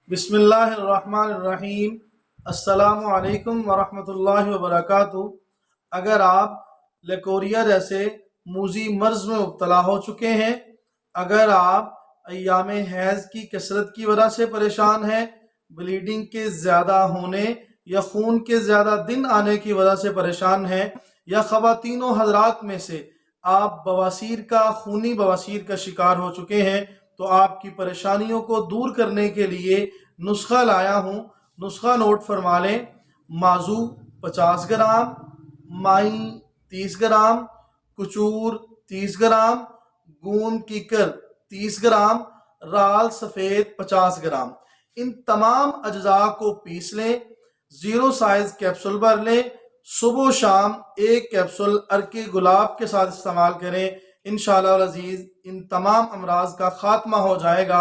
بسم اللہ الرحمن الرحیم۔ السلام علیکم ورحمۃ اللہ وبرکاتہ۔ اگر آپ لیکوریا جیسے موذی مرض میں مبتلا ہو چکے ہیں، اگر آپ ایام حیض کی کثرت کی وجہ سے پریشان ہیں، بلیڈنگ کے زیادہ ہونے یا خون کے زیادہ دن آنے کی وجہ سے پریشان ہیں، یا خواتین و حضرات میں سے آپ خونی بواسیر کا شکار ہو چکے ہیں، تو آپ کی پریشانیوں کو دور کرنے کے لیے نسخہ لایا ہوں۔ نسخہ نوٹ فرما لیں۔ مازو 50 گرام، مائی 30 گرام، کچور 30 گرام، گون کیکر 30 گرام، رال سفید 50 گرام۔ ان تمام اجزاء کو پیس لیں، 0 سائز کیپسول بھر لیں، صبح و شام ایک کیپسول عرق گلاب کے ساتھ استعمال کریں۔ انشاءاللہ العزیز ان تمام امراض کا خاتمہ ہو جائے گا۔